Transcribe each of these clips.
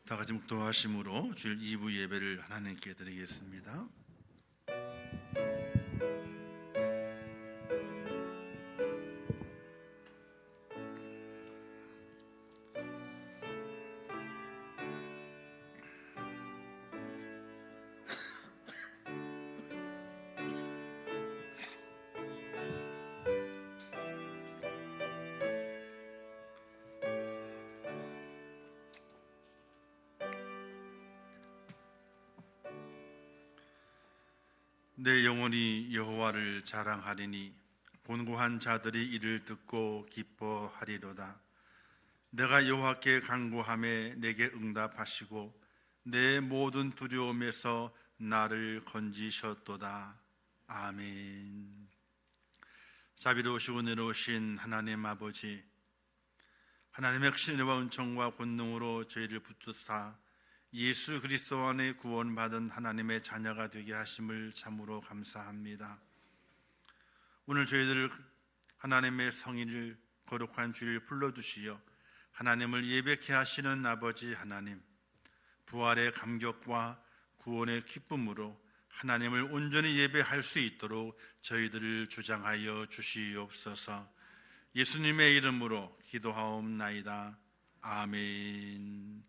다 같이 묵도하심으로 주일 2부 예배를 하나님께 드리겠습니다. 내 영혼이 여호와를 자랑하리니 곤고한 자들이 이를 듣고 기뻐하리로다. 내가 여호와께 간구하매 내게 응답하시고 내 모든 두려움에서 나를 건지셨도다. 아멘. 자비로우시고 은혜로우신 하나님 아버지, 하나님의 크신 은혜와 은총과 권능으로 저희를 붙드사 예수 그리스도 안에 구원받은 하나님의 자녀가 되게 하심을 참으로 감사합니다. 오늘 저희들을 하나님의 성인을 거룩한 주일 불러주시어 하나님을 예배케 하시는 아버지 하나님, 부활의 감격과 구원의 기쁨으로 하나님을 온전히 예배할 수 있도록 저희들을 주장하여 주시옵소서. 예수님의 이름으로 기도하옵나이다. 아멘.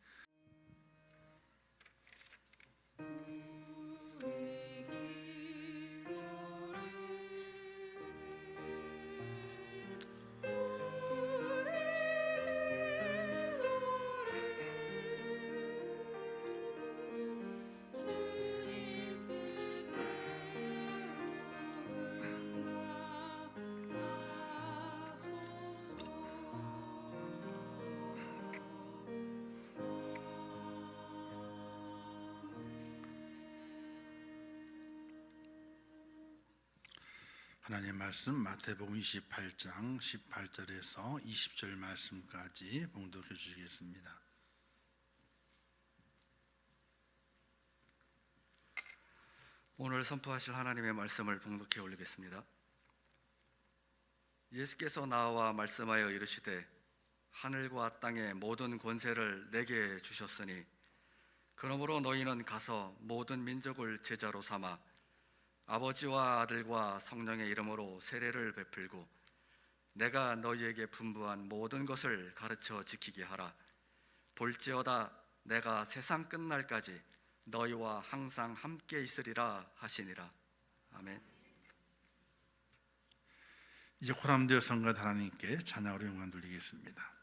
하나님의 말씀 마태복음 28장 18절에서 20절 말씀까지 봉독해 주시겠습니다. 오늘 선포하실 하나님의 말씀을 봉독해 올리겠습니다. 예수께서 나와 말씀하여 이르시되 하늘과 땅의 모든 권세를 내게 주셨으니 그러므로 너희는 가서 모든 민족을 제자로 삼아 아버지와 아들과 성령의 이름으로 세례를 베풀고 내가 너희에게 분부한 모든 것을 가르쳐 지키게 하라. 볼지어다 내가 세상 끝날까지 너희와 항상 함께 있으리라 하시니라. 아멘. 이제 호람되어 성가 하나님께 찬양으로 영광 돌리겠습니다.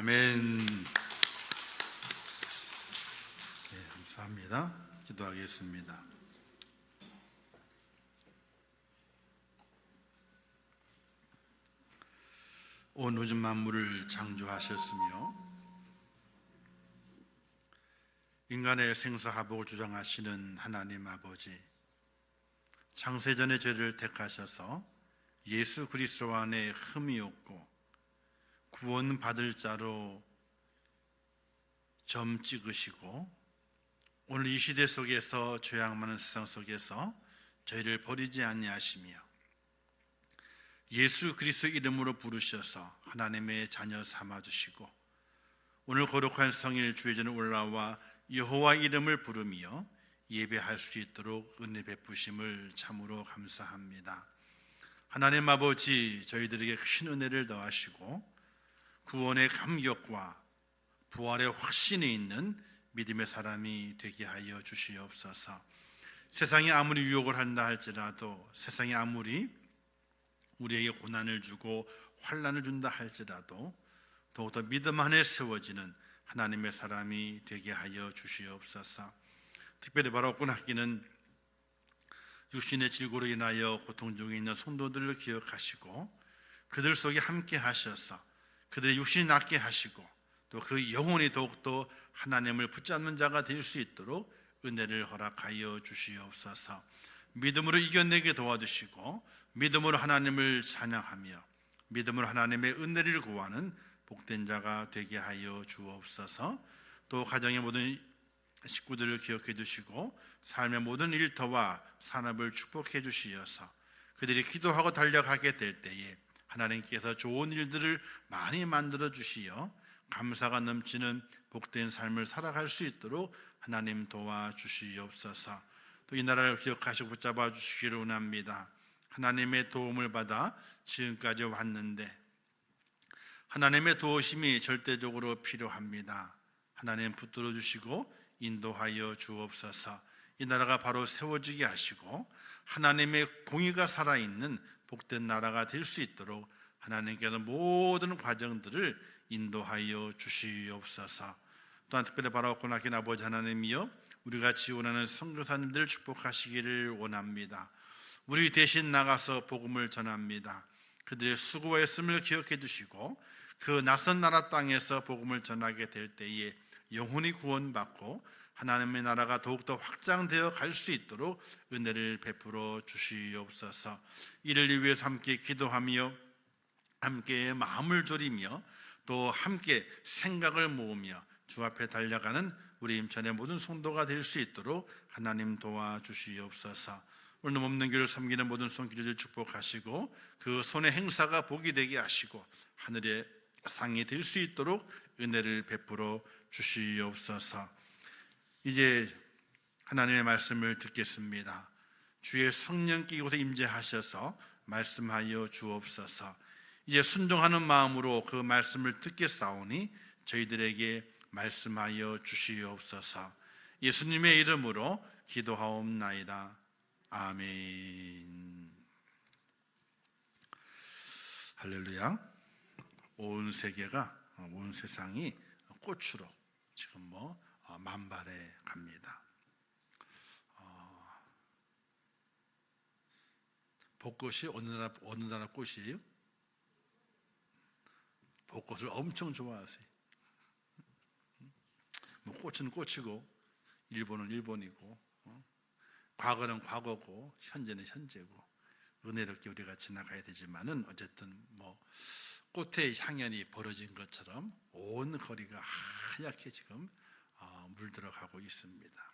아멘. 네, 감사합니다. 기도하겠습니다. 온 우주 만물을 창조하셨으며 인간의 생사화복을 주장하시는 하나님 아버지, 창세전의 죄를 택하셔서 예수 그리스도 안에 흠이 없고 구원받을 자로 점 찍으시고 오늘 이 시대 속에서 죄악 많은 세상 속에서 저희를 버리지 아니하시며 예수 그리스도 이름으로 부르셔서 하나님의 자녀 삼아주시고 오늘 거룩한 성일 주의 전에 올라와 여호와 이름을 부르며 예배할 수 있도록 은혜 베푸심을 참으로 감사합니다. 하나님 아버지, 저희들에게 큰 은혜를 더하시고 구원의 감격과 부활의 확신이 있는 믿음의 사람이 되게 하여 주시옵소서. 세상이 아무리 유혹을 한다 할지라도, 세상이 아무리 우리에게 고난을 주고 환난을 준다 할지라도 더욱더 믿음 안에 세워지는 하나님의 사람이 되게 하여 주시옵소서. 특별히 바로 꼬나기는 육신의 질고로 인하여 고통 중에 있는 성도들을 기억하시고 그들 속에 함께 하셔서 그들의 육신이 낫게 하시고 또 그 영혼이 더욱더 하나님을 붙잡는 자가 될 수 있도록 은혜를 허락하여 주시옵소서. 믿음으로 이겨내게 도와주시고 믿음으로 하나님을 찬양하며 믿음으로 하나님의 은혜를 구하는 복된 자가 되게 하여 주옵소서. 또 가정의 모든 식구들을 기억해 주시고 삶의 모든 일터와 산업을 축복해 주시어서 그들이 기도하고 달려가게 될 때에 하나님께서 좋은 일들을 많이 만들어 주시어 감사가 넘치는 복된 삶을 살아갈 수 있도록 하나님 도와주시옵소서. 또 이 나라를 기억하시고 붙잡아 주시기를 원합니다. 하나님의 도움을 받아 지금까지 왔는데 하나님의 도우심이 절대적으로 필요합니다. 하나님 붙들어 주시고 인도하여 주옵소서. 이 나라가 바로 세워지게 하시고 하나님의 공의가 살아있는 복된 나라가 될 수 있도록 하나님께서 모든 과정들을 인도하여 주시옵소서. 또한 특별히 바로 고나긴 아버지 하나님이여 우리가 지원하는 선교사님들을 축복하시기를 원합니다. 우리 대신 나가서 복음을 전합니다. 그들의 수고와 애씀을 기억해 주시고 그 낯선 나라 땅에서 복음을 전하게 될 때에 영혼이 구원받고 하나님의 나라가 더욱더 확장되어 갈 수 있도록 은혜를 베풀어 주시옵소서. 이를 위해서 함께 기도하며 함께 마음을 졸이며 또 함께 생각을 모으며 주 앞에 달려가는 우리 임천의 모든 성도가 될 수 있도록 하나님 도와주시옵소서. 오늘 없는 교를 섬기는 모든 손길을 축복하시고 그 손의 행사가 복이 되게 하시고 하늘의 상이 될 수 있도록 은혜를 베풀어 주시옵소서. 이제 하나님의 말씀을 듣겠습니다. 주의 성령께 이곳에 임재하셔서 말씀하여 주옵소서. 이제 순종하는 마음으로 그 말씀을 듣겠사오니 저희들에게 말씀하여 주시옵소서. 예수님의 이름으로 기도하옵나이다. 아멘. 할렐루야. 온 세계가, 온 세상이 꽃으로 지금 만발해 갑니다. 벚꽃이 어느 나라 꽃이에요? 벚꽃을 엄청 좋아하세요. 꽃은 꽃이고 일본은 일본이고 과거는 과거고 현재는 현재고 은혜롭게 우리가 지나가야 되지만은 어쨌든 꽃의 향연이 벌어진 것처럼 온 거리가 하얗게 지금 물들어가고 있습니다.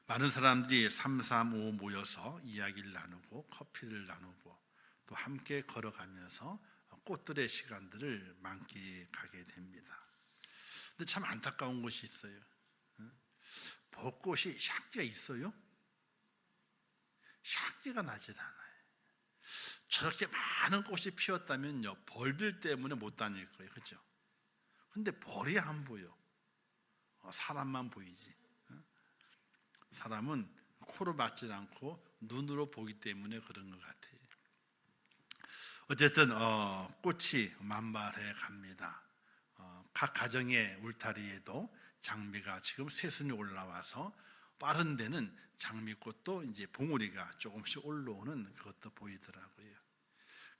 많은 사람들이 335 모여서 이야기를 나누고 커피를 나누고 또 함께 걸어가면서 꽃들의 시간들을 만끽하게 됩니다. 근데 참 안타까운 것이 있어요. 벚꽃이 향기가 있어요? 향기가 나질 않아요. 저렇게 많은 꽃이 피었다면요, 벌들 때문에 못 다닐 거예요. 그렇죠? 근데 벌이 안 보여. 사람만 보이지. 사람은 코로 맞지 않고 눈으로 보기 때문에 그런 것 같아요. 어쨌든 꽃이 만발해 갑니다. 각 가정의 울타리에도 장미가 지금 새순이 올라와서 빠른 데는 장미꽃도 이제 봉우리가 조금씩 올라오는 그것도 보이더라고요.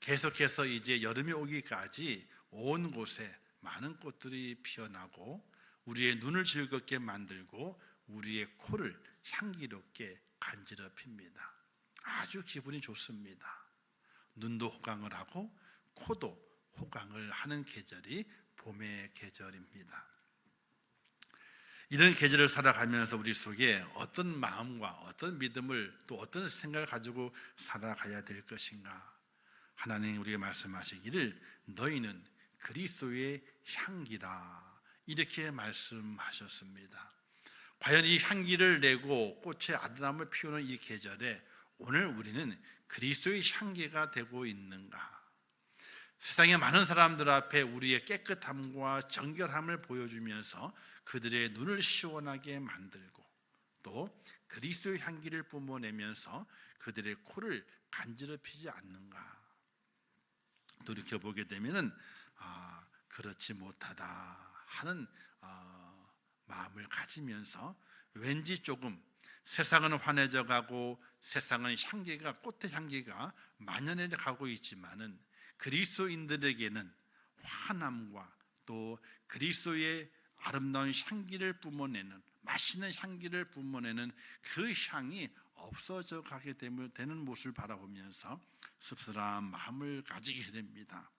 계속해서 이제 여름이 오기까지 온 곳에 많은 꽃들이 피어나고 우리의 눈을 즐겁게 만들고 우리의 코를 향기롭게 간지럽힙니다. 아주 기분이 좋습니다. 눈도 호강을 하고 코도 호강을 하는 계절이 봄의 계절입니다. 이런 계절을 살아가면서 우리 속에 어떤 마음과 어떤 믿음을 또 어떤 생각을 가지고 살아가야 될 것인가? 하나님 우리에게 말씀하시기를 너희는 그리스도의 향기라 이렇게 말씀하셨습니다. 과연 이 향기를 내고 꽃의 아름다움을 피우는 이 계절에 오늘 우리는 그리스도의 향기가 되고 있는가? 세상의 많은 사람들 앞에 우리의 깨끗함과 정결함을 보여주면서 그들의 눈을 시원하게 만들고 또 그리스도의 향기를 뿜어내면서 그들의 코를 간지럽히지 않는가? 돌이켜보게 되면은 그렇지 못하다 하는 마음을 가지면서 왠지 조금 세상은 환해져 가고 세상은 향기가 꽃의 향기가 만연해 가고 있지만은 그리스도인들에게는 환함과 또 그리스도의 아름다운 향기를 뿜어내는 맛있는 향기를 뿜어내는 그 향이 없어져 가게 되는 모습을 바라보면서 씁쓸한 마음을 가지게 됩니다.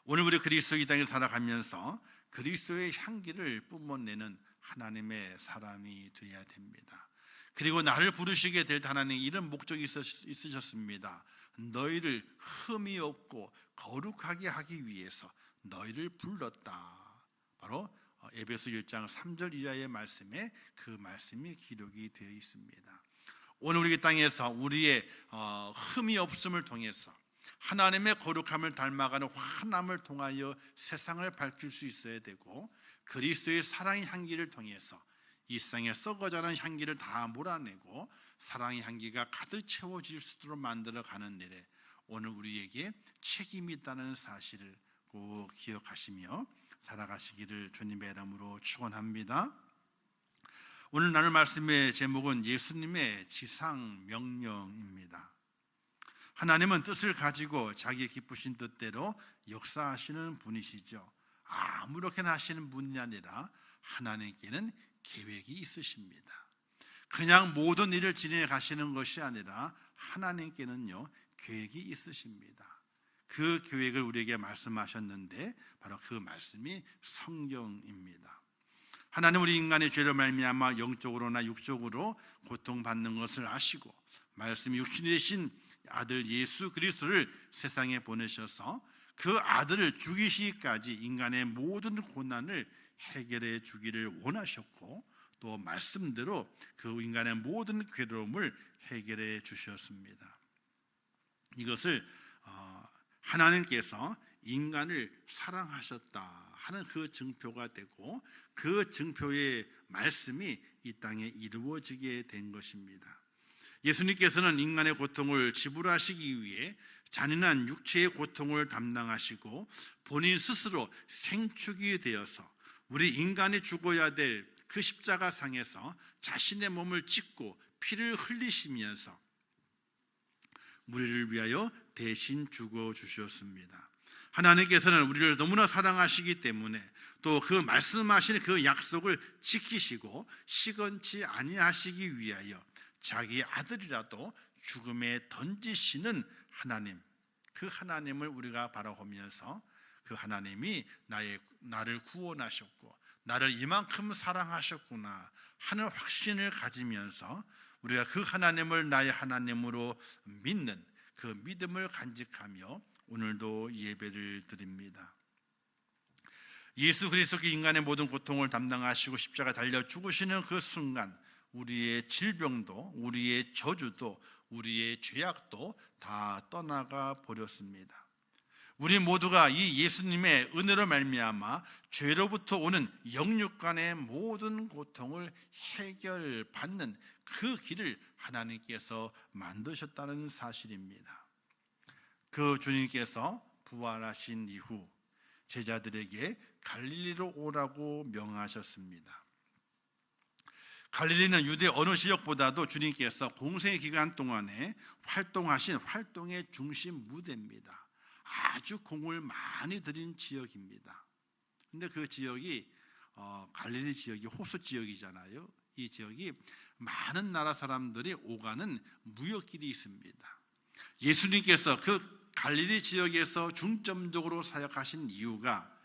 오늘 우리 그리스도 이 땅에 살아가면서 그리스도의 향기를 뿜어내는 하나님의 사람이 되어야 됩니다. 그리고 나를 부르시게 될 하나님 이런 목적이 있으셨습니다. 너희를 흠이 없고 거룩하게 하기 위해서 너희를 불렀다. 바로 에베소 1장 3절 이하의 말씀에 그 말씀이 기록이 되어 있습니다. 오늘 우리 땅에서 우리의 흠이 없음을 통해서 하나님의 거룩함을 닮아가는 환함을 통하여 세상을 밝힐 수 있어야 되고 그리스도의 사랑의 향기를 통해서 이 세상에 썩어가는 향기를 다 몰아내고 사랑의 향기가 가득 채워질 수 있도록 만들어가는 일에 오늘 우리에게 책임이 있다는 사실을 꼭 기억하시며 살아가시기를 주님의 이름으로 축원합니다. 오늘 나눌 말씀의 제목은 예수님의 지상 명령입니다. 하나님은 뜻을 가지고 자기의 기쁘신 뜻대로 역사하시는 분이시죠. 아무렇게나 하시는 분이 아니라 하나님께는 계획이 있으십니다. 그냥 모든 일을 진행해 가시는 것이 아니라 하나님께는요 계획이 있으십니다. 그 계획을 우리에게 말씀하셨는데 바로 그 말씀이 성경입니다. 하나님 우리 인간의 죄로 말미암아 영적으로나 육적으로 고통받는 것을 아시고 말씀이 육신이 되신 아들 예수 그리스도를 세상에 보내셔서 그 아들을 죽이시기까지 인간의 모든 고난을 해결해 주기를 원하셨고 또 말씀대로 그 인간의 모든 괴로움을 해결해 주셨습니다. 이것을 하나님께서 인간을 사랑하셨다 하는 그 증표가 되고 그 증표의 말씀이 이 땅에 이루어지게 된 것입니다. 예수님께서는 인간의 고통을 지불하시기 위해 잔인한 육체의 고통을 담당하시고 본인 스스로 생축이 되어서 우리 인간이 죽어야 될 그 십자가상에서 자신의 몸을 찢고 피를 흘리시면서 우리를 위하여 대신 죽어주셨습니다. 하나님께서는 우리를 너무나 사랑하시기 때문에 또 그 말씀하신 그 약속을 지키시고 시건치 아니하시기 위하여 자기 아들이라도 죽음에 던지시는 하나님, 그 하나님을 우리가 바라보면서 그 하나님이 나를 구원하셨고 나를 이만큼 사랑하셨구나 하는 확신을 가지면서 우리가 그 하나님을 나의 하나님으로 믿는 그 믿음을 간직하며 오늘도 예배를 드립니다. 예수 그리스도께 인간의 모든 고통을 담당하시고 십자가 달려 죽으시는 그 순간 우리의 질병도 우리의 저주도 우리의 죄악도 다 떠나가 버렸습니다. 우리 모두가 이 예수님의 은혜로 말미암아 죄로부터 오는 영육간의 모든 고통을 해결받는 그 길을 하나님께서 만드셨다는 사실입니다. 그 주님께서 부활하신 이후 제자들에게 갈릴리로 오라고 명하셨습니다. 갈릴리는 유대 어느 지역보다도 주님께서 공생의 기간 동안에 활동하신 활동의 중심 무대입니다. 아주 공을 많이 들인 지역입니다. 근데 그 지역이 갈릴리 지역이 호수 지역이잖아요. 이 지역이 많은 나라 사람들이 오가는 무역길이 있습니다. 예수님께서 그 갈릴리 지역에서 중점적으로 사역하신 이유가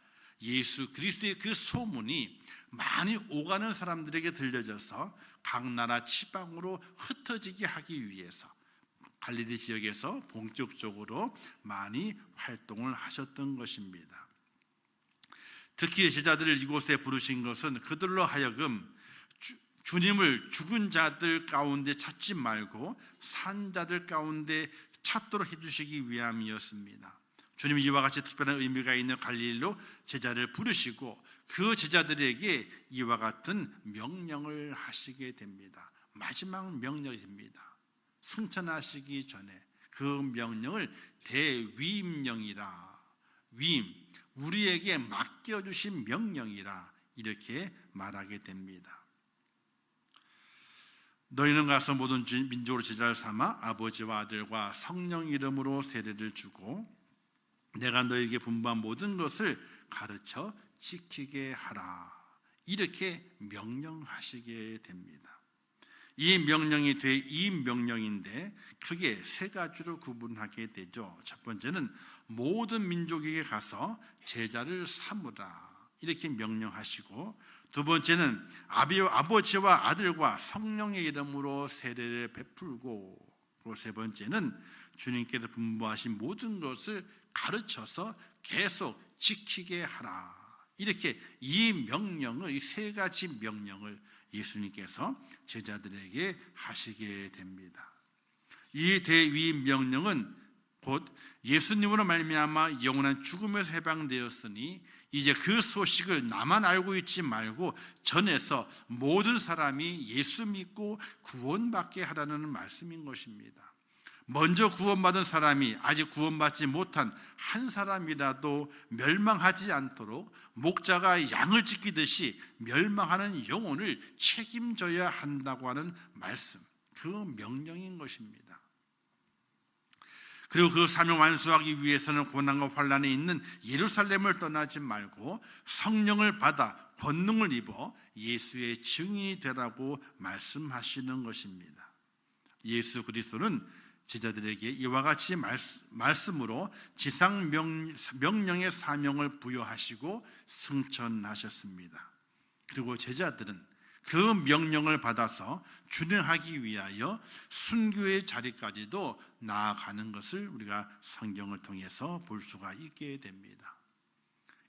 예수 그리스도의 그 소문이 많이 오가는 사람들에게 들려져서 각 나라 지방으로 흩어지게 하기 위해서 갈릴리 지역에서 본격적으로 많이 활동을 하셨던 것입니다. 특히 제자들을 이곳에 부르신 것은 그들로 하여금 주님을 죽은 자들 가운데 찾지 말고 산 자들 가운데 찾도록 해주시기 위함이었습니다. 주님이 이와 같이 특별한 의미가 있는 갈릴리로 제자를 부르시고 그 제자들에게 이와 같은 명령을 하시게 됩니다. 마지막 명령입니다. 승천하시기 전에 그 명령을 대위임령이라, 위임, 우리에게 맡겨주신 명령이라 이렇게 말하게 됩니다. 너희는 가서 모든 민족으로 제자를 삼아 아버지와 아들과 성령 이름으로 세례를 주고 내가 너에게 분부한 모든 것을 가르쳐 지키게 하라. 이렇게 명령하시게 됩니다. 이 명령이 대위임명령인데 크게 세 가지로 구분하게 되죠. 첫 번째는 모든 민족에게 가서 제자를 삼으라. 이렇게 명령하시고 두 번째는 아버지와 아들과 성령의 이름으로 세례를 베풀고 그리고 세 번째는 주님께서 분부하신 모든 것을 가르쳐서 계속 지키게 하라. 이렇게 이 명령을, 이 세 가지 명령을 예수님께서 제자들에게 하시게 됩니다. 이 대위임 명령은 곧 예수님으로 말미암아 영원한 죽음에서 해방되었으니 이제 그 소식을 나만 알고 있지 말고 전해서 모든 사람이 예수 믿고 구원받게 하라는 말씀인 것입니다. 먼저 구원받은 사람이 아직 구원받지 못한 한 사람이라도 멸망하지 않도록 목자가 양을 지키듯이 멸망하는 영혼을 책임져야 한다고 하는 말씀, 그 명령인 것입니다. 그리고 그 사명 완수하기 위해서는 고난과 환난이 있는 예루살렘을 떠나지 말고 성령을 받아 권능을 입어 예수의 증인이 되라고 말씀하시는 것입니다. 예수 그리스도는 제자들에게 이와 같이 말씀으로 지상 명령의 사명을 부여하시고 승천하셨습니다. 그리고 제자들은 그 명령을 받아서 준행하기 위하여 순교의 자리까지도 나아가는 것을 우리가 성경을 통해서 볼 수가 있게 됩니다.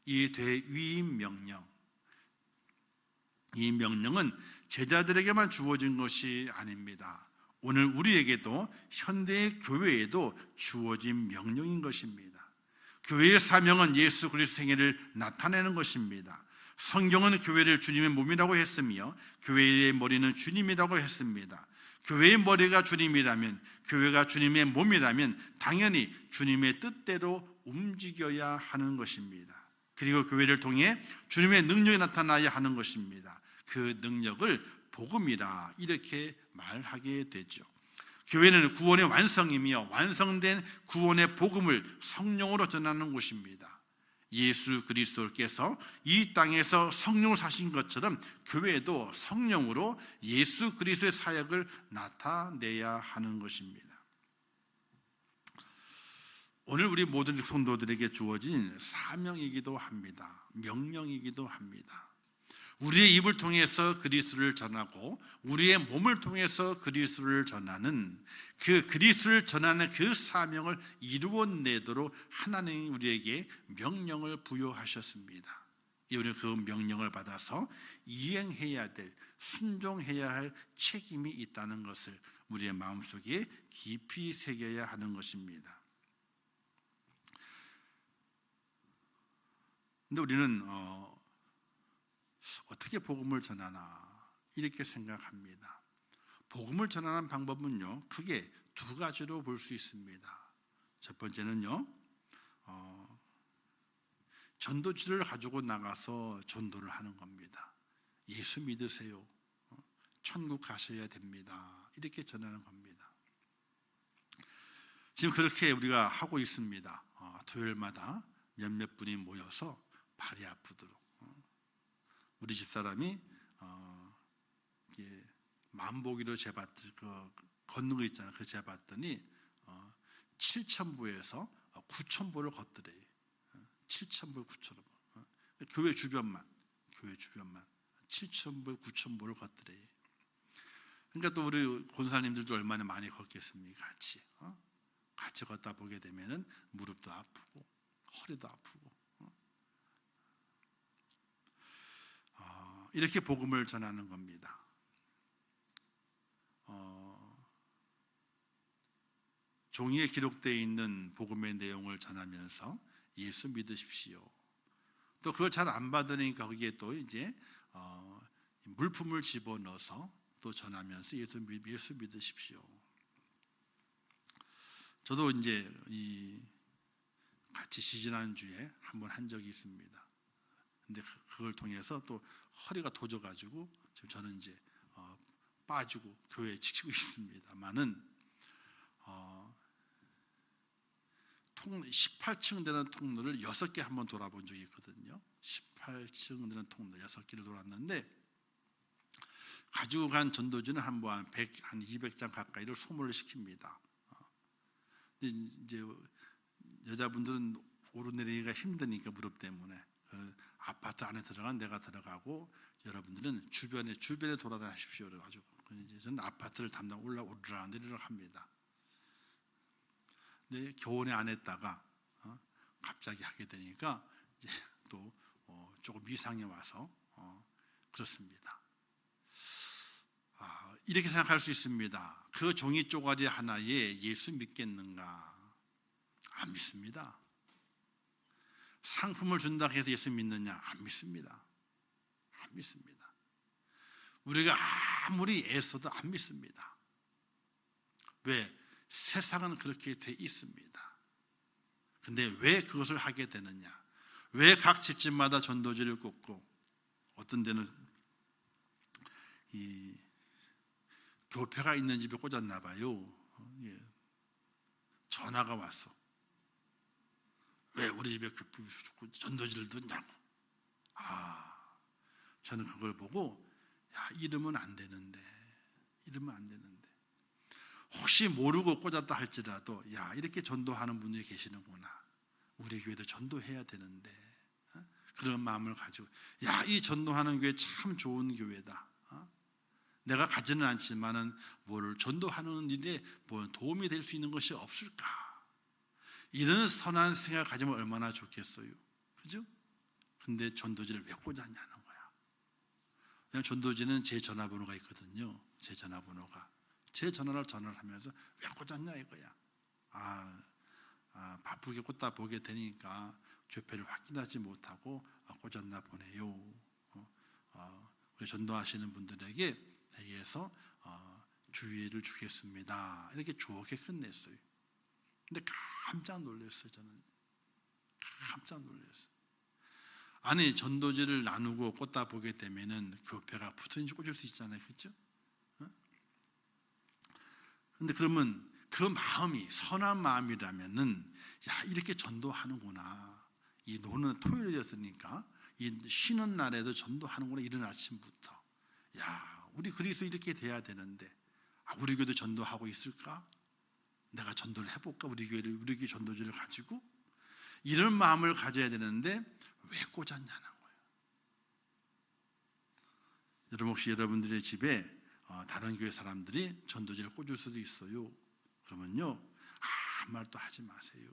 이 대위임 명령, 이 명령은 제자들에게만 주어진 것이 아닙니다. 오늘 우리에게도 현대의 교회에도 주어진 명령인 것입니다. 교회의 사명은 예수 그리스도 생애를 나타내는 것입니다. 성경은 교회를 주님의 몸이라고 했으며 교회의 머리는 주님이라고 했습니다. 교회의 머리가 주님이라면, 교회가 주님의 몸이라면 당연히 주님의 뜻대로 움직여야 하는 것입니다. 그리고 교회를 통해 주님의 능력이 나타나야 하는 것입니다. 그 능력을 복음이라 이렇게 말하게 되죠. 교회는 구원의 완성이며 완성된 구원의 복음을 성령으로 전하는 곳입니다. 예수 그리스도께서 이 땅에서 성령을 사신 것처럼 교회도 성령으로 예수 그리스도의 사역을 나타내야 하는 것입니다. 오늘 우리 모든 성도들에게 주어진 사명이기도 합니다. 명령이기도 합니다. 우리의 입을 통해서 그리스도를 전하고 우리의 몸을 통해서 그리스도를 전하는 그 그리스도를 전하는 그 사명을 이루어내도록 하나님이 우리에게 명령을 부여하셨습니다. 우리는 그 명령을 받아서 이행해야 될, 순종해야 할 책임이 있다는 것을 우리의 마음속에 깊이 새겨야 하는 것입니다. 근데 우리는 어떻게 복음을 전하나 이렇게 생각합니다. 복음을 전하는 방법은요 크게 두 가지로 볼 수 있습니다. 첫 번째는요, 전도지를 가지고 나가서 전도를 하는 겁니다. 예수 믿으세요. 천국 가셔야 됩니다. 이렇게 전하는 겁니다. 지금 그렇게 우리가 하고 있습니다. 토요일마다 몇몇 분이 모여서 발이 아프도록. 우리 집사람이 만보기로 재봤 걷는 거 있잖아요. 그 재봤더니 7,000보에서 9,000보를 걷더래요. 7,000보, 9,000보. 교회 주변만 7,000보, 9,000보를 걷더래요. 그러니까 또 우리 권사님들도 얼마나 많이 걷겠습니까? 같이 걷다 보게 되면은 무릎도 아프고 허리도 아프고 이렇게 복음을 전하는 겁니다. 종이에 기록되어 있는 복음의 내용을 전하면서 예수 믿으십시오. 또 그걸 잘 안 받으니까 거기에 또 이제 물품을 집어넣어서 또 전하면서 예수 믿으십시오. 저도 이제 같이 지지난주에 한번 한 적이 있습니다. 근데 그걸 통해서 또 허리가 도져가지고 지금 저는 이제 빠지고 교회에 지키고 있습니다만은 18층 되는 통로를 6개 한번 돌아본 적이 있거든요. 18층 되는 통로 6개를 돌았는데 가지고 간 전도지는 한 200장 가까이를 소모를 시킵니다. 근데 이제 여자분들은 오르내리기가 힘드니까 무릎 때문에 아파트 안에 들어간 내가 들어가고 여러분들은 주변에 돌아다니십시오. 그래가지고 이제 저는 아파트를 오르락 내리락 합니다. 근데 교원에 안 했다가 갑자기 하게 되니까 이제 또 조금 이상이 와서 그렇습니다. 이렇게 생각할 수 있습니다. 그 종이 쪼가리 하나에 예수 믿겠는가? 안 믿습니다. 상품을 준다고 해서 예수 믿느냐? 안 믿습니다. 안 믿습니다. 우리가 아무리 애써도 안 믿습니다. 왜? 세상은 그렇게 돼 있습니다. 근데 왜 그것을 하게 되느냐? 왜 각 집집마다 전도지를 꽂고 어떤 데는 이 교패가 있는 집에 꽂았나 봐요. 전화가 왔어. 왜 우리 집에 전도지를 넣냐고. 저는 그걸 보고 이러면 안 되는데 혹시 모르고 꽂았다 할지라도 이렇게 전도하는 분들이 계시는구나. 우리 교회도 전도해야 되는데 그런 마음을 가지고 이 전도하는 교회 참 좋은 교회다. 내가 가지는 않지만은 뭘 전도하는 일에 뭐 도움이 될 수 있는 것이 없을까? 이런 선한 생각을 가지면 얼마나 좋겠어요. 그죠? 근데 전도지를 왜 꽂았냐는 거야. 왜냐하면 전도지는 제 전화번호가 있거든요. 제 전화를 하면서 왜 꽂았냐 이거야. 바쁘게 꽂다 보게 되니까 교패를 확인하지 못하고 꽂았나 보네요. 우리 전도하시는 분들에게 대해서 주의를 주겠습니다. 이렇게 좋게 끝냈어요. 근데 깜짝 놀랐어요. 저는 깜짝 놀랐어요. 아니 전도지를 나누고 꽂다 보게 되면은 교패가 붙은지 꽂을 수 있잖아요, 그렇죠? 근데 그러면 그 마음이 선한 마음이라면은 이렇게 전도하는구나. 이 노는 토요일이었으니까 이 쉬는 날에도 전도하는구나. 이른 아침부터 우리 그리스도 이렇게 돼야 되는데 우리 교회도 전도하고 있을까? 내가 전도를 해볼까? 우리 교회 전도지를 가지고 이런 마음을 가져야 되는데 왜 꽂았냐는 거예요. 여러분 혹시 여러분들의 집에 다른 교회 사람들이 전도지를 꽂을 수도 있어요. 그러면요 아무 말도 하지 마세요.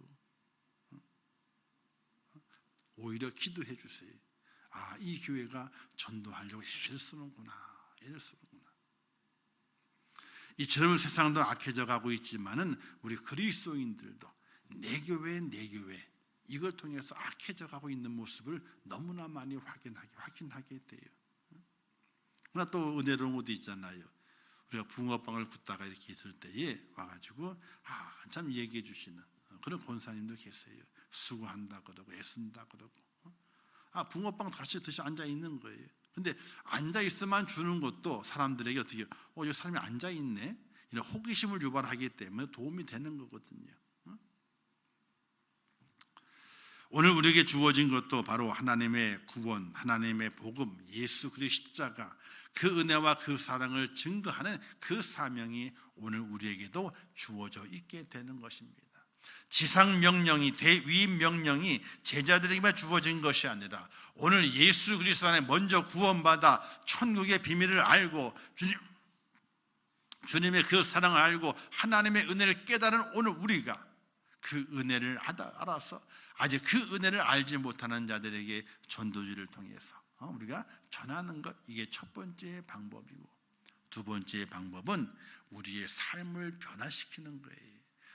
오히려 기도해 주세요. 이 교회가 전도하려고 애를 쓰는구나. 이처럼 세상도 악해져 가고 있지만은 우리 그리스도인들도 내 교회 이걸 통해서 악해져 가고 있는 모습을 너무나 많이 확인하게 돼요. 그러나 또 은혜로운 것도 있잖아요. 우리가 붕어빵을 굽다가 이렇게 있을 때에 와가지고 한참 얘기해 주시는 그런 권사님도 계세요. 수고한다 그러고 애쓴다 그러고 붕어빵 같이 드시 앉아 있는 거예요. 근데 앉아 있으면 주는 것도 사람들에게 어떻게 이 사람이 앉아 있네 이런 호기심을 유발하기 때문에 도움이 되는 거거든요. 오늘 우리에게 주어진 것도 바로 하나님의 구원, 하나님의 복음, 예수 그리스도의 십자가, 그 은혜와 그 사랑을 증거하는 그 사명이 오늘 우리에게도 주어져 있게 되는 것입니다. 지상 명령이, 대위임 명령이 제자들에게만 주어진 것이 아니라 오늘 예수 그리스도 안에 먼저 구원받아 천국의 비밀을 알고 주님의 그 사랑을 알고 하나님의 은혜를 깨달은 오늘 우리가 그 은혜를 알아서 아직 그 은혜를 알지 못하는 자들에게 전도지를 통해서 우리가 전하는 것, 이게 첫 번째 방법이고, 두 번째 방법은 우리의 삶을 변화시키는 거예요.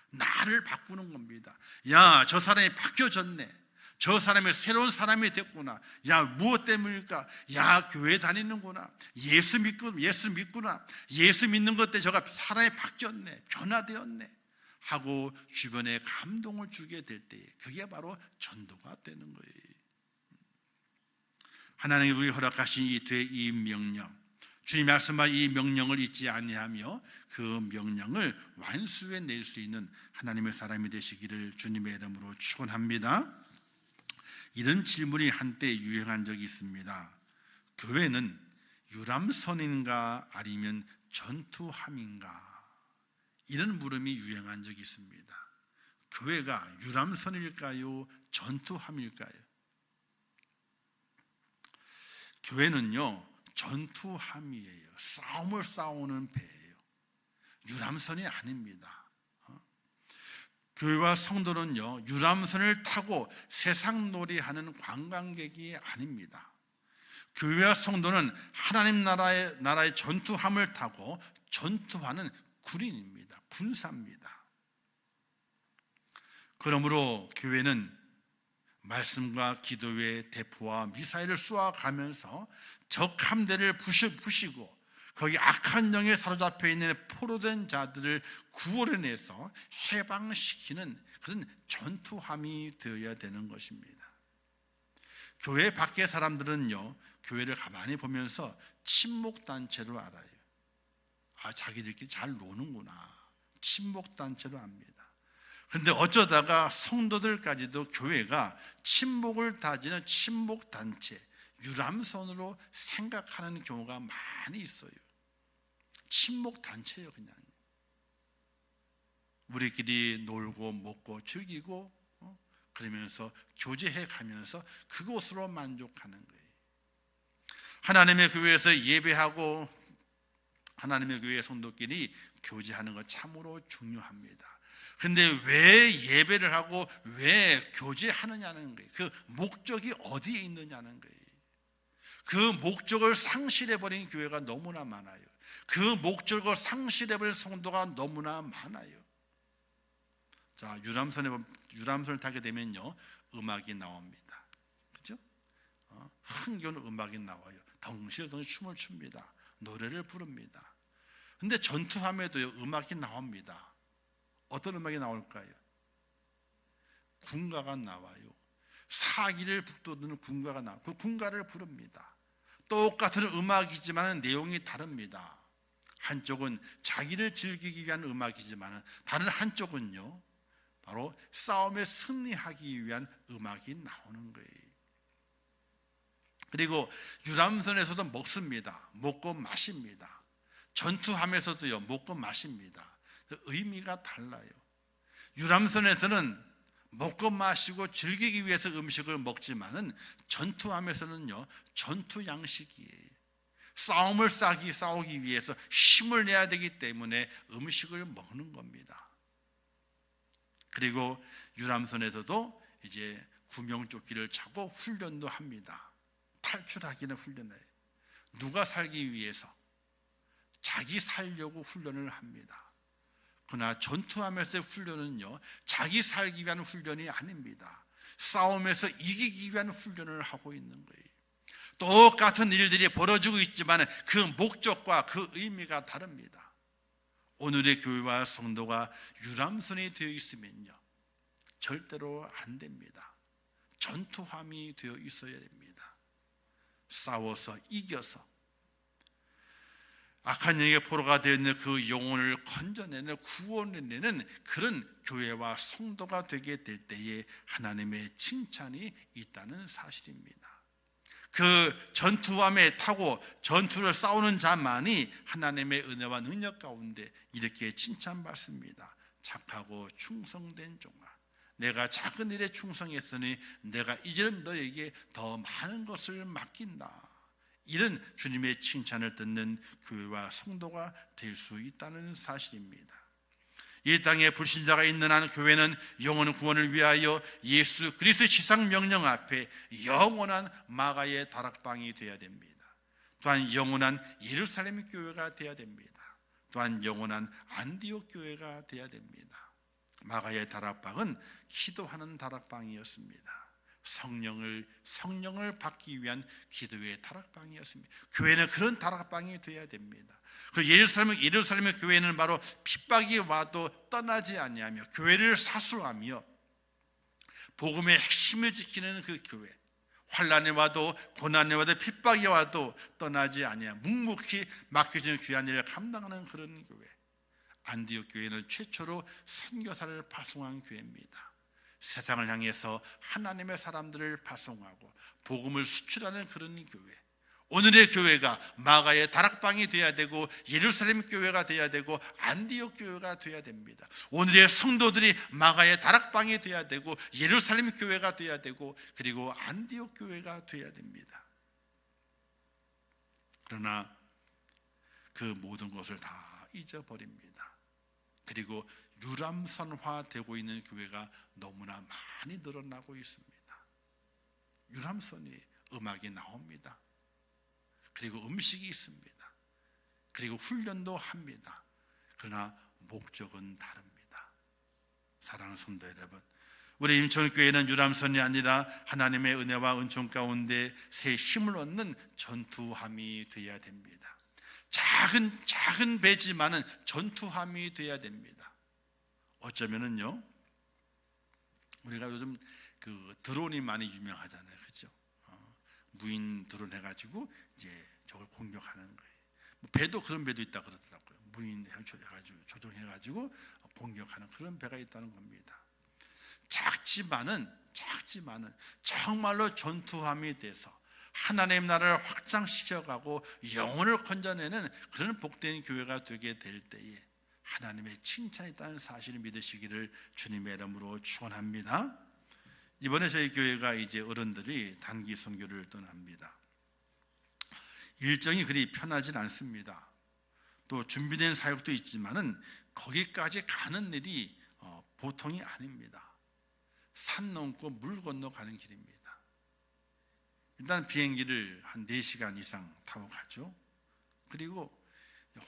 나를 바꾸는 겁니다. 야, 저 사람이 바뀌어졌네. 저 사람이 새로운 사람이 됐구나. 야, 무엇 때문일까? 야, 교회 다니는구나. 예수 믿구나. 예수 믿는 것 때문에 저가 사람이 바뀌었네. 변화되었네. 하고 주변에 감동을 주게 될 때 그게 바로 전도가 되는 거예요. 하나님이 우리 허락하신 이 대위임 명령, 주님 말씀한 이 명령을 잊지 아니하며 그 명령을 완수해 낼 수 있는 하나님의 사람이 되시기를 주님의 이름으로 축원합니다. 이런 질문이 한때 유행한 적이 있습니다. 교회는 유람선인가 아니면 전투함인가? 이런 물음이 유행한 적이 있습니다. 교회가 유람선일까요? 전투함일까요? 교회는요, 전투함이에요. 싸움을 싸우는 배예요. 유람선이 아닙니다. 교회와 성도는요, 유람선을 타고 세상놀이하는 관광객이 아닙니다. 교회와 성도는 하나님 나라의 전투함을 타고 전투하는 군인입니다. 군사입니다. 그러므로 교회는 말씀과 기도의 대포와 미사일을 쏘아가면서 적 함대를 부시고 거기 악한 영에 사로잡혀 있는 포로된 자들을 구원해내서 해방시키는 그런 전투함이 되어야 되는 것입니다. 교회 밖의 사람들은요, 교회를 가만히 보면서 친목단체로 알아요. 자기들끼리 잘 노는구나. 친목단체로 압니다. 그런데 어쩌다가 성도들까지도 교회가 친목을 다지는 친목단체, 유람선으로 생각하는 경우가 많이 있어요. 친목단체예요. 그냥 우리끼리 놀고 먹고 즐기고 그러면서 교제해 가면서 그곳으로 만족하는 거예요. 하나님의 교회에서 예배하고 하나님의 교회 성도끼리 교제하는 것 참으로 중요합니다. 그런데 왜 예배를 하고 왜 교제하느냐는 거예요. 그 목적이 어디에 있느냐는 거예요. 그 목적을 상실해버린 교회가 너무나 많아요. 그 목적을 상실해버린 성도가 너무나 많아요. 자, 유람선을 타게 되면요, 음악이 나옵니다. 그죠? 흥겨운 음악이 나와요. 덩실덩실 춤을 춥니다. 노래를 부릅니다. 근데 전투함에도요, 음악이 나옵니다. 어떤 음악이 나올까요? 군가가 나와요. 사기를 북돋우는 군가가 나와요. 그 군가를 부릅니다. 똑같은 음악이지만 내용이 다릅니다. 한쪽은 자기를 즐기기 위한 음악이지만 다른 한쪽은요, 바로 싸움에 승리하기 위한 음악이 나오는 거예요. 그리고 유람선에서도 먹습니다. 먹고 마십니다. 전투함에서도요, 먹고 마십니다. 의미가 달라요. 유람선에서는 먹고 마시고 즐기기 위해서 음식을 먹지만은 전투함에서는요, 전투 양식이에요. 싸움을 싸우기 위해서 힘을 내야 되기 때문에 음식을 먹는 겁니다. 그리고 유람선에서도 이제 구명조끼를 차고 훈련도 합니다. 탈출하기는 훈련해요. 누가 살기 위해서? 자기 살려고 훈련을 합니다. 그러나 전투함에서의 훈련은요, 자기 살기 위한 훈련이 아닙니다. 싸움에서 이기기 위한 훈련을 하고 있는 거예요. 똑같은 일들이 벌어지고 있지만 그 목적과 그 의미가 다릅니다. 오늘의 교회와 성도가 유람선이 되어 있으면요, 절대로 안 됩니다. 전투함이 되어 있어야 됩니다. 싸워서 이겨서 악한 영의 포로가 되어 있는 그 영혼을 건져내는, 구원해내는 그런 교회와 성도가 되게 될 때에 하나님의 칭찬이 있다는 사실입니다. 그 전투함에 타고 전투를 싸우는 자만이 하나님의 은혜와 능력 가운데 이렇게 칭찬받습니다. 착하고 충성된 종아, 내가 작은 일에 충성했으니 내가 이제는 너에게 더 많은 것을 맡긴다. 이런 주님의 칭찬을 듣는 교회와 성도가 될 수 있다는 사실입니다. 이 땅에 불신자가 있는 한 교회는 영원 구원을 위하여 예수 그리스도의 지상 명령 앞에 영원한 마가의 다락방이 되어야 됩니다. 또한 영원한 예루살렘 교회가 되어야 됩니다. 또한 영원한 안디옥 교회가 되어야 됩니다. 마가의 다락방은 기도하는 다락방이었습니다. 성령을 받기 위한 기도의 다락방이었습니다. 교회는 그런 다락방이 되어야 됩니다. 그 예루살렘의 교회는 바로 핍박이 와도 떠나지 아니하며 교회를 사수하며 복음의 핵심을 지키는 그 교회, 환난이 와도 고난이 와도 핍박이 와도 떠나지 아니하며 묵묵히 맡겨진 귀한 일을 감당하는 그런 교회. 안디옥 교회는 최초로 선교사를 파송한 교회입니다. 세상을 향해서 하나님의 사람들을 파송하고 복음을 수출하는 그런 교회. 오늘의 교회가 마가의 다락방이 되어야 되고 예루살렘 교회가 되어야 되고 안디옥 교회가 되어야 됩니다. 오늘의 성도들이 마가의 다락방이 되어야 되고 예루살렘 교회가 되어야 되고 그리고 안디옥 교회가 되어야 됩니다. 그러나 그 모든 것을 다 잊어버립니다. 그리고 유람선화되고 있는 교회가 너무나 많이 늘어나고 있습니다. 유람선이 음악이 나옵니다. 그리고 음식이 있습니다. 그리고 훈련도 합니다. 그러나 목적은 다릅니다. 사랑하는 성도 여러분, 우리 임천교회는 유람선이 아니라 하나님의 은혜와 은총 가운데 새 힘을 얻는 전투함이 되어야 됩니다. 작은 배지만은 전투함이 되어야 됩니다. 어쩌면은요, 우리가 요즘 그 드론이 많이 유명하잖아요, 그렇죠? 무인 드론 해가지고 이제 저걸 공격하는 거예요. 뭐 배도 그런 배도 있다 그러더라고요. 무인 해가지고 조종해가지고 공격하는 그런 배가 있다는 겁니다. 작지만은 정말로 전투함이 돼서 하나님 나라를 확장시켜가고 영혼을 건져내는 그런 복된 교회가 되게 될 때에 하나님의 칭찬이 있다는 사실을 믿으시기를 주님의 이름으로 축원합니다. 이번에 저희 교회가 이제 어른들이 단기 선교를 떠납니다. 일정이 그리 편하진 않습니다. 또 준비된 사역도 있지만은 거기까지 가는 일이 보통이 아닙니다. 산 넘고 물 건너 가는 길입니다. 일단 비행기를 한 4시간 이상 타고 가죠. 그리고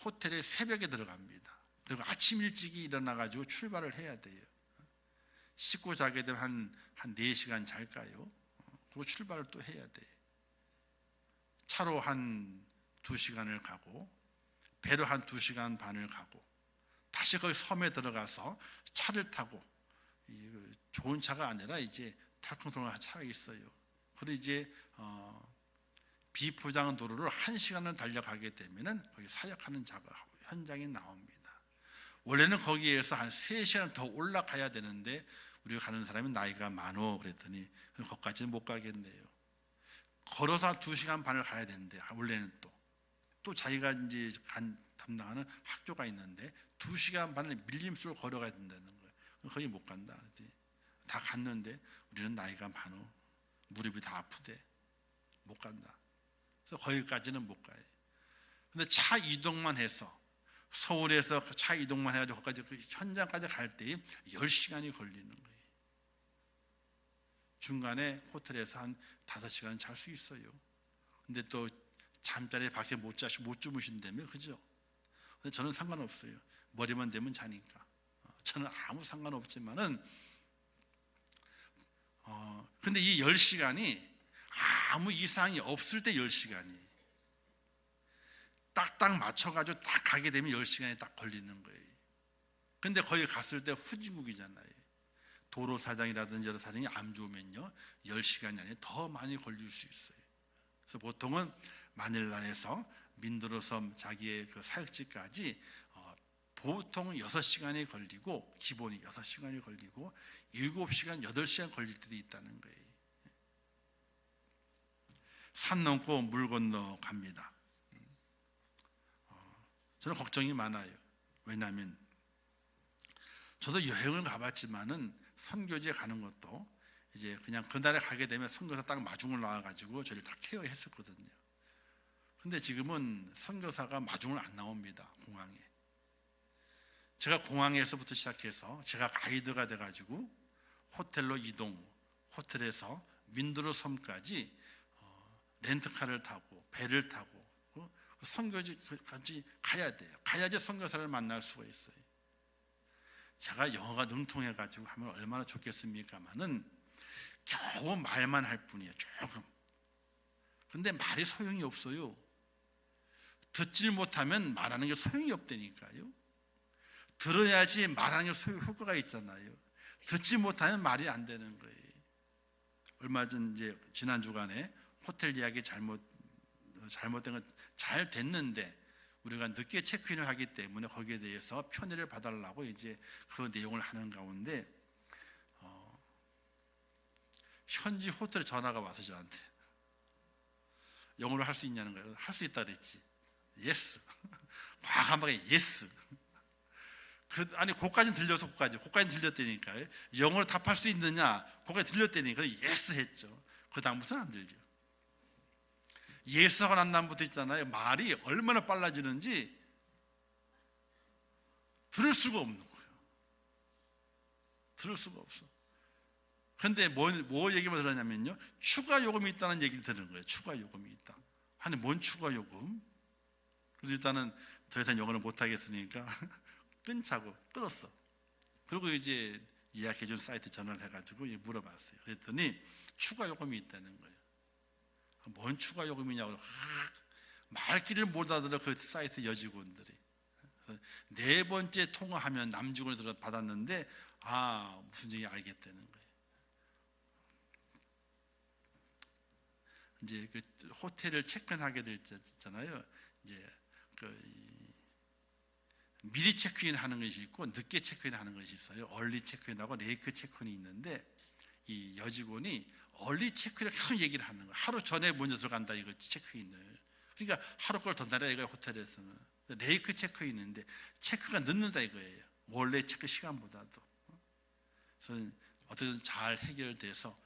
호텔에 새벽에 들어갑니다. 그리고 아침 일찍이 일어나가지고 출발을 해야 돼요. 씻고 자게 되면 한 4시간 잘까요? 그리고 출발을 또 해야 돼요. 차로 한 2시간을 가고 배로 한 2시간 반을 가고 다시 거기 섬에 들어가서 차를 타고, 좋은 차가 아니라 이제 털컹털컹한 차가 있어요. 그리고 이제 비포장 도로를 1시간을 달려가게 되면은 거기 사역하는 작업 현장이 나옵니다. 원래는 거기에서 한 3시간 더 올라가야 되는데 우리가 가는 사람이 나이가 많어 그랬더니 거기까지는 못 가겠네요. 걸어서 2시간 반을 가야 되는데 원래는 또 자기가 이제 담당하는 학교가 있는데 2시간 반을 밀림수로 걸어가야 된다는 거예요. 거기 못 간다. 다 갔는데 우리는 나이가 많어, 무릎이 다 아프대, 못 간다. 그래서 거기까지는 못 가요. 근데 차 이동만 해서 서울에서 차 이동만 해가지고 거기까지 그 현장까지 갈 때 10시간이 걸리는 거예요. 중간에 호텔에서 한 5시간 잘 수 있어요. 근데 또 잠자리에 밖에 못 주무신다며, 그죠? 근데 저는 상관없어요. 머리만 대면 자니까. 저는 아무 상관없지만은 근데 이 10시간이 아무 이상이 없을 때 10시간이 딱딱 맞춰가지고 딱 가게 되면 10시간이 딱 걸리는 거예요. 근데 거기 갔을 때 후진국이잖아요. 도로 사장이라든지 여러 사장이 안 좋으면요 10시간이 아니라 더 많이 걸릴 수 있어요. 그래서 보통은 마닐라에서 민드로섬 자기의 그 사역지까지 보통 6시간이 걸리고 기본이 6시간이 걸리고 7시간, 8시간 걸릴 때도 있다는 거예요. 산 넘고 물 건너 갑니다. 저는 걱정이 많아요. 왜냐하면 저도 여행을 가봤지만은 선교지에 가는 것도 이제 그냥 그날에 가게 되면 선교사 딱 마중을 나와가지고 저를 다 케어했었거든요. 근데 지금은 선교사가 마중을 안 나옵니다. 공항에. 제가 공항에서부터 시작해서 제가 가이드가 돼가지고 호텔로 이동, 호텔에서 민드로 섬까지 렌트카를 타고 배를 타고 선교지까지 가야 돼요. 가야지 선교사를 만날 수가 있어요. 제가 영어가 능통해가지고 하면 얼마나 좋겠습니까마는 겨우 말만 할 뿐이에요. 조금. 근데 말이 소용이 없어요. 듣질 못하면 말하는 게 소용이 없다니까요. 들어야지 말하는 게 효과가 있잖아요. 듣지 못하면 말이 안 되는 거예요. 얼마 전 이제 지난 주간에 호텔 예약이 잘못된 건 잘 됐는데 우리가 늦게 체크인을 하기 때문에 거기에 대해서 편의를 봐달라고 이제 그 내용을 하는 가운데 현지 호텔 전화가 와서 저한테 영어로 할 수 있냐는 거예요. 할 수 있다 그랬지. 예스. 과감하게 예스. 아니 고까지는 들려서 고까지는 들렸다니까요. 영어로 답할 수 있느냐? 고까지 들렸다니까 예스 했죠. 그 다음부터는 안 들려. 예스하고 난 다음부터 있잖아요. 말이 얼마나 빨라지는지 들을 수가 없는 거예요. 들을 수가 없어. 그런데 뭐 얘기만 들었냐면요. 추가 요금이 있다는 얘기를 들은 거예요. 추가 요금이 있다. 아니 뭔 추가 요금? 그래서 일단은 더 이상 영어를 못 하겠으니까 끊자고 끊었어. 그리고 이제 예약해준 사이트 전화를 해가지고 물어봤어요. 그랬더니 추가 요금이 있다는 거예요. 뭔 추가 요금이냐고 말귀를 못 알아들어 그 사이트 여직원들이. 그래서 4번째 통화하면 남직원이 들어 받았는데 무슨 얘기 알겠다는 거예요. 이제 그 호텔을 체크인하게 될 때잖아요. 이제 미리 체크인하는 것이 있고 늦게 체크인하는 것이 있어요. 얼리 체크인하고 레이크 체크인이 있는데 이 여직원이 얼리 체크인을 계속 얘기를 하는 거예요. 하루 전에 먼저 들어간다 이거 체크인을. 그러니까 하루 걸 더 내라 이거예요. 호텔에서는 레이크 체크인인데 체크가 늦는다 이거예요. 원래 체크 시간보다도. 그래서 어떻게든 잘 해결돼서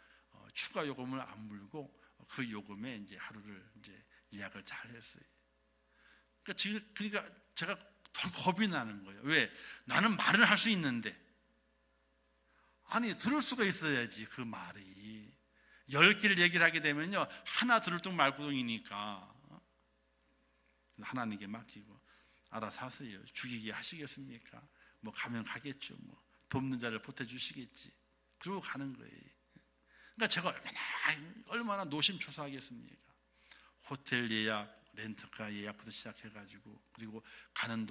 추가 요금을 안 물고 그 요금에 이제 하루를 이제 예약을 잘 했어요. 그러니까 제가 더 겁이 나는 거예요. 왜? 나는 말을 할 수 있는데 아니 들을 수가 있어야지. 그 말이 10개를 얘기를 하게 되면요 하나 들을 둥 말구둥이니까 하나님께 맡기고 알아서 하세요. 죽이게 하시겠습니까? 뭐 가면 가겠죠. 뭐 돕는 자를 보태주시겠지. 그러고 가는 거예요. 그러니까 제가 얼마나 노심초사하겠습니까? 호텔 예약, 렌트카 예약부터 시작해가지고 그리고 가는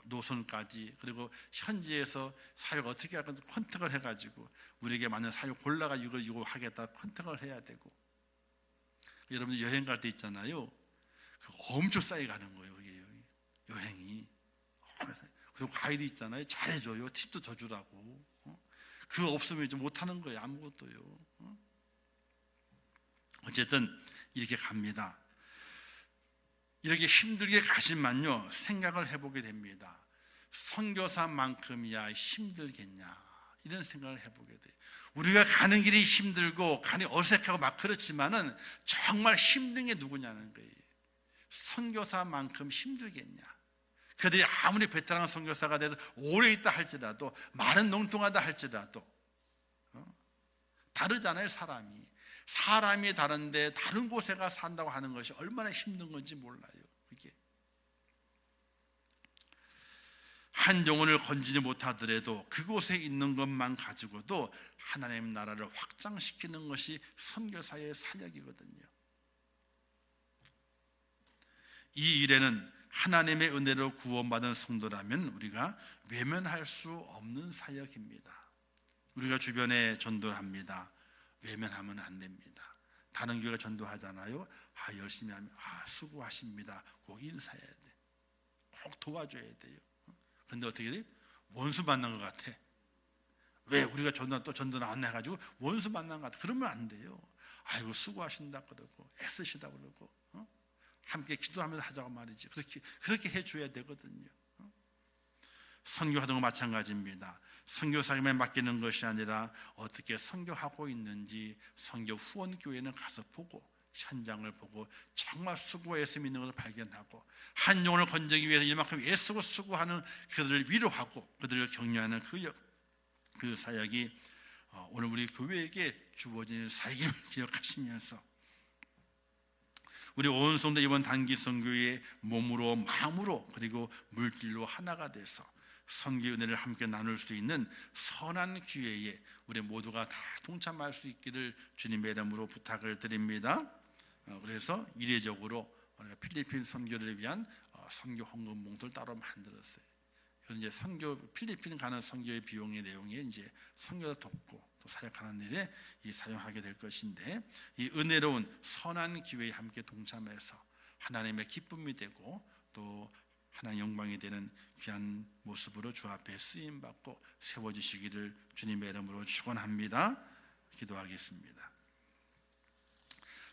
노선까지 그리고 현지에서 사역 어떻게 할까 컨택을 해가지고 우리에게 맞는 사역 골라가지고 이거 하겠다 컨택을 해야 되고 여러분들 여행 갈 때 있잖아요. 엄청 쌓여 가는 거예요. 이게 여행이. 그리고 가이드 있잖아요. 잘해줘요. 팁도 더 주라고. 그거 없으면 이제 못하는 거예요. 아무것도요. 어쨌든 이렇게 갑니다. 이렇게 힘들게 가지만요 생각을 해보게 됩니다. 선교사만큼이야 힘들겠냐 이런 생각을 해보게 돼요. 우리가 가는 길이 힘들고 가니 어색하고 막 그렇지만은 정말 힘든 게 누구냐는 거예요. 선교사만큼 힘들겠냐. 그들이 아무리 베테랑 선교사가 돼서 오래 있다 할지라도 많은 농통하다 할지라도 다르잖아요. 사람이 다른데 다른 곳에 가 산다고 하는 것이 얼마나 힘든 건지 몰라요. 이게 한 영혼을 건지지 못하더라도 그곳에 있는 것만 가지고도 하나님 나라를 확장시키는 것이 선교사의 사역이거든요. 이 일에는 하나님의 은혜로 구원받은 성도라면 우리가 외면할 수 없는 사역입니다. 우리가 주변에 전도를 합니다. 외면하면 안 됩니다. 다른 교회가 전도하잖아요. 열심히 하면 수고하십니다. 꼭 인사해야 돼. 꼭 도와줘야 돼요. 근데 어떻게 돼? 원수 만난 것 같아. 왜 우리가 전도는 안 해가지고 원수 만난 것 같아. 그러면 안 돼요. 아이고 수고하신다 그러고 애쓰시다 그러고 함께 기도하면서 하자고 말이지. 그렇게 해줘야 되거든요. 선교하던 거 마찬가지입니다. 선교사님에 맡기는 것이 아니라 어떻게 선교하고 있는지 선교 후원교회는 가서 보고 현장을 보고 정말 수고해서 있는 것을 발견하고 한 영혼을 건지기 위해서 이만큼 애쓰고 수고하는 그들을 위로하고 그들을 격려하는 그 사역이 오늘 우리 교회에게 주어진 사역임을 기억하시면서 우리 온 성도 이번 단기 선교의 몸으로 마음으로 그리고 물질로 하나가 돼서 선교 은혜를 함께 나눌 수 있는 선한 기회에 우리 모두가 다 동참할 수 있기를 주님의 이름으로 부탁을 드립니다. 그래서 이례적으로 우리가 필리핀 선교를 위한 선교 헌금 봉투를 따로 만들었어요. 이건 이제 필리핀 가는 선교의 비용의 내용에 이제 선교를 돕고 또 사역하는 일에 사용하게 될 것인데 이 은혜로운 선한 기회에 함께 동참해서 하나님의 기쁨이 되고 또 하나님 영광이 되는 귀한 모습으로 주 앞에 쓰임 받고 세워지시기를 주님의 이름으로 축원합니다. 기도하겠습니다.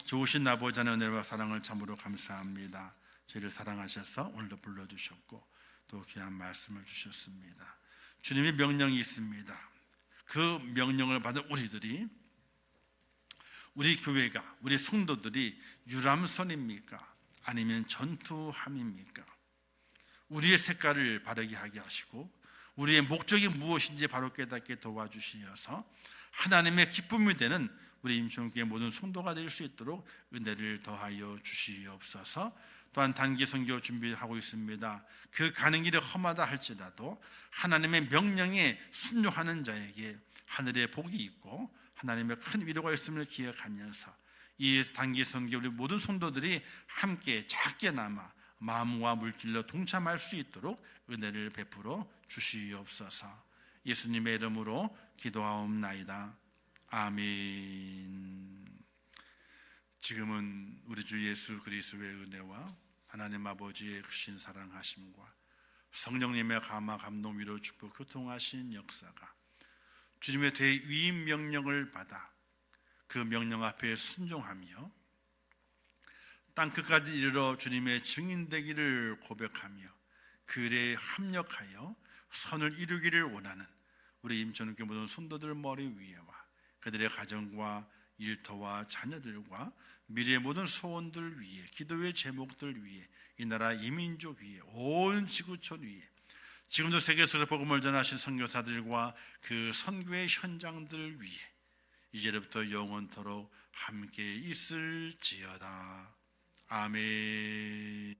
좋으신 아버지 하나님의 은혜와 사랑을 참으로 감사합니다. 저희를 사랑하셔서 오늘도 불러주셨고 또 귀한 말씀을 주셨습니다. 주님의 명령이 있습니다. 그 명령을 받은 우리 교회가 우리 성도들이 유람선입니까? 아니면 전투함입니까? 우리의 색깔을 바르게 하게 하시고 우리의 목적이 무엇인지 바로 깨닫게 도와주시어서 하나님의 기쁨이 되는 우리 임종교회 모든 성도가 될 수 있도록 은혜를 더하여 주시옵소서. 또한 단기 선교 준비하고 있습니다. 그 가는 길이 험하다 할지라도 하나님의 명령에 순종하는 자에게 하늘의 복이 있고 하나님의 큰 위로가 있음을 기억하면서 이 단기 선교 우리 모든 성도들이 함께 작게나마 마음과 물질로 동참할 수 있도록 은혜를 베풀어 주시옵소서. 예수님의 이름으로 기도하옵나이다. 아멘. 지금은 우리 주 예수 그리스도의 은혜와 하나님 아버지의 크신 사랑하심과 성령님의 감화 감동 위로 축복 교통하신 역사가 주님의 대위임 명령을 받아 그 명령 앞에 순종하며 땅 끝까지 이르러 주님의 증인 되기를 고백하며 그 일에 합력하여 선을 이루기를 원하는 우리 임천교회 모든 성도들 머리 위에와 그들의 가정과 일터와 자녀들과 미래의 모든 소원들 위에 기도의 제목들 위에 이 나라 이민족 위에 온 지구촌 위에 지금도 세계에서 복음을 전하신 선교사들과 그 선교의 현장들 위에 이제부터 영원토록 함께 있을지어다. 아멘.